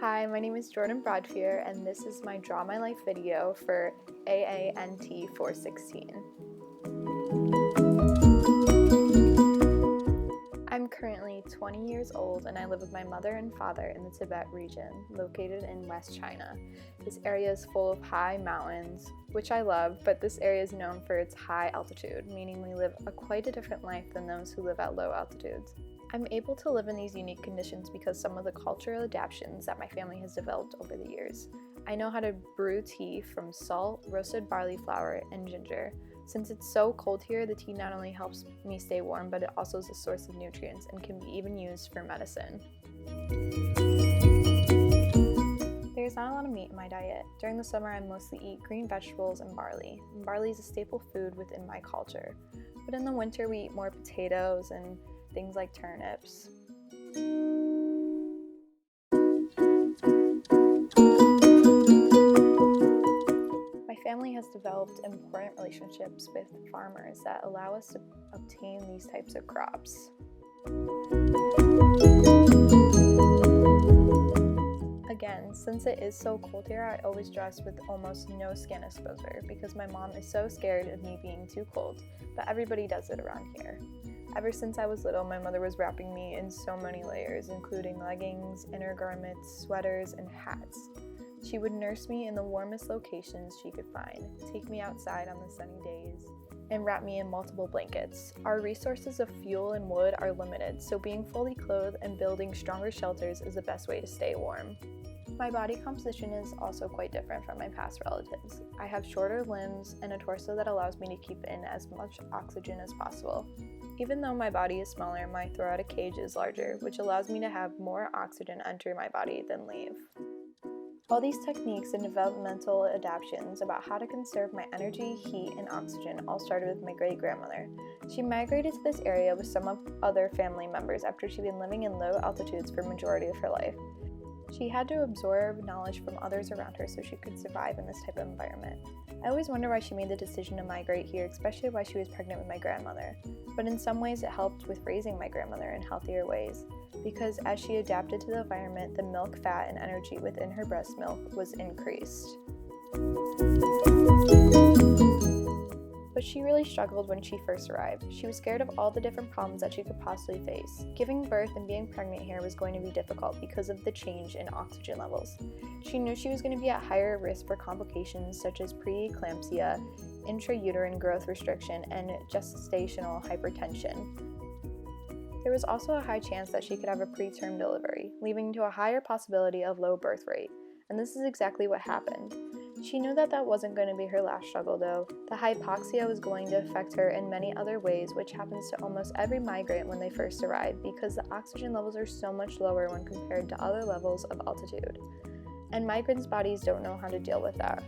Hi, my name is Jordan Broadfear, and this is my Draw My Life video for AANT 416. I'm currently 20 years old and I live with my mother and father in the Tibet region, located in West China. This area is full of high mountains, which I love, but this area is known for its high altitude, meaning we live quite a different life than those who live at low altitudes. I'm able to live in these unique conditions because some of the cultural adaptations that my family has developed over the years. I know how to brew tea from salt, roasted barley flour, and ginger. Since it's so cold here, the tea not only helps me stay warm, but it also is a source of nutrients and can be even used for medicine. There's not a lot of meat in my diet. During the summer, I mostly eat green vegetables and barley. Barley is a staple food within my culture. But in the winter, we eat more potatoes and things like turnips. My family has developed important relationships with farmers that allow us to obtain these types of crops. Again, since it is so cold here, I always dress with almost no skin exposure because my mom is so scared of me being too cold, but everybody does it around here. Ever since I was little, my mother was wrapping me in so many layers, including leggings, inner garments, sweaters, and hats. She would nurse me in the warmest locations she could find, take me outside on the sunny days, and wrap me in multiple blankets. Our resources of fuel and wood are limited, so being fully clothed and building stronger shelters is the best way to stay warm. My body composition is also quite different from my past relatives. I have shorter limbs and a torso that allows me to keep in as much oxygen as possible. Even though my body is smaller, my thoracic cage is larger, which allows me to have more oxygen enter my body than leave. All these techniques and developmental adaptations about how to conserve my energy, heat, and oxygen all started with my great-grandmother. She migrated to this area with some of other family members after she'd been living in low altitudes for the majority of her life. She had to absorb knowledge from others around her so she could survive in this type of environment. I always wonder why she made the decision to migrate here, especially while she was pregnant with my grandmother. But in some ways it helped with raising my grandmother in healthier ways, because as she adapted to the environment, the milk, fat, and energy within her breast milk was increased. But she really struggled when she first arrived. She was scared of all the different problems that she could possibly face. Giving birth and being pregnant here was going to be difficult because of the change in oxygen levels. She knew she was going to be at higher risk for complications such as preeclampsia, intrauterine growth restriction, and gestational hypertension. There was also a high chance that she could have a preterm delivery, leading to a higher possibility of low birth rate. And this is exactly what happened. She knew that wasn't going to be her last struggle though. The hypoxia was going to affect her in many other ways, which happens to almost every migrant when they first arrive because the oxygen levels are so much lower when compared to other levels of altitude. And migrants' bodies don't know how to deal with that.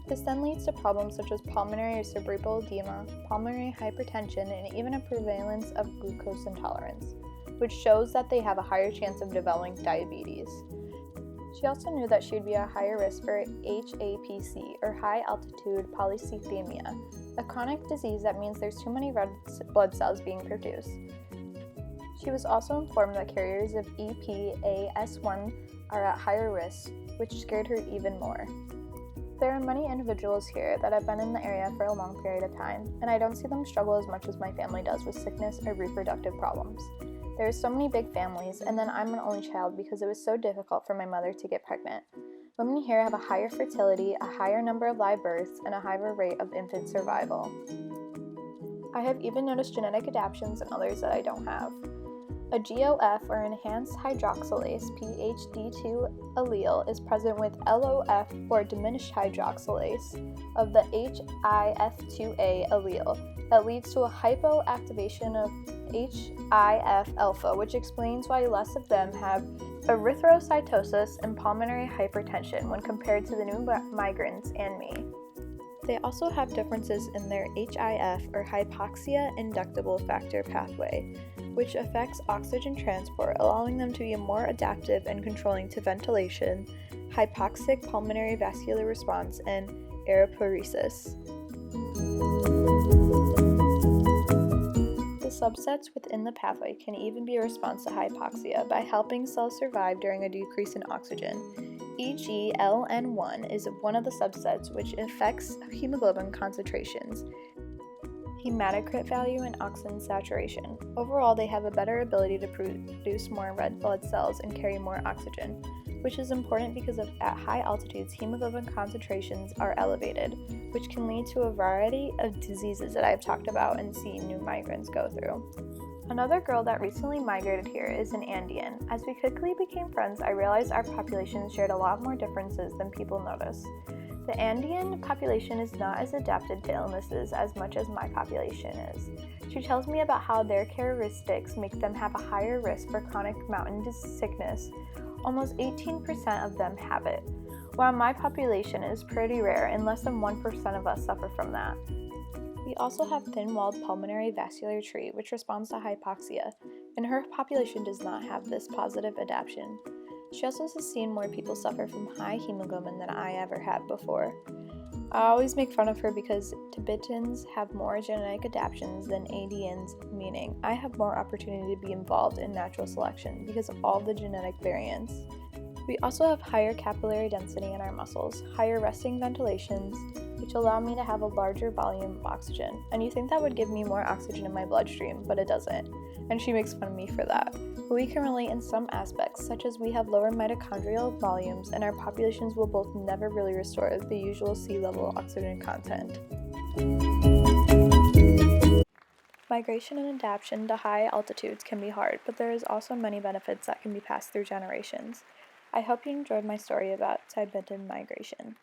This then leads to problems such as pulmonary or cerebral edema, pulmonary hypertension, and even a prevalence of glucose intolerance, which shows that they have a higher chance of developing diabetes. She also knew that she would be at higher risk for HAPC, or high altitude polycythemia, a chronic disease that means there's too many red blood cells being produced. She was also informed that carriers of EPAS1 are at higher risk, which scared her even more. There are many individuals here that have been in the area for a long period of time, and I don't see them struggle as much as my family does with sickness or reproductive problems. There are so many big families, and then I'm an only child because it was so difficult for my mother to get pregnant. Women here have a higher fertility, a higher number of live births, and a higher rate of infant survival. I have even noticed genetic adaptations in others that I don't have. A GOF, or enhanced hydroxylase, PHD2 allele is present with LOF, or diminished hydroxylase, of the HIF2A allele that leads to a hypoactivation of HIF alpha, which explains why less of them have erythrocytosis and pulmonary hypertension when compared to the new migrants and me. They also have differences in their HIF, or hypoxia inducible factor pathway, which affects oxygen transport, allowing them to be more adaptive and controlling to ventilation, hypoxic pulmonary vascular response, and aeropoiesis. Subsets within the pathway can even be a response to hypoxia by helping cells survive during a decrease in oxygen. E.g., LN1 is one of the subsets which affects hemoglobin concentrations, hematocrit value, and oxygen saturation. Overall, they have a better ability to produce more red blood cells and carry more oxygen, which is important because at high altitudes, hemoglobin concentrations are elevated, which can lead to a variety of diseases that I've talked about and seen new migrants go through. Another girl that recently migrated here is an Andean. As we quickly became friends, I realized our populations shared a lot more differences than people notice. The Andean population is not as adapted to illnesses as much as my population is. She tells me about how their characteristics make them have a higher risk for chronic mountain sickness. Almost 18% of them have it, while my population is pretty rare and less than 1% of us suffer from that. We also have thin-walled pulmonary vascular tree, which responds to hypoxia, and her population does not have this positive adaptation. She also has seen more people suffer from high hemoglobin than I ever had before. I always make fun of her because Tibetans have more genetic adaptations than Andeans, meaning I have more opportunity to be involved in natural selection because of all the genetic variants. We also have higher capillary density in our muscles, higher resting ventilations, which allow me to have a larger volume of oxygen. And you think that would give me more oxygen in my bloodstream, but it doesn't. And she makes fun of me for that. But we can relate in some aspects, such as we have lower mitochondrial volumes and our populations will both never really restore the usual sea level oxygen content. Migration and adaptation to high altitudes can be hard, but there is also many benefits that can be passed through generations. I hope you enjoyed my story about Tibetan migration.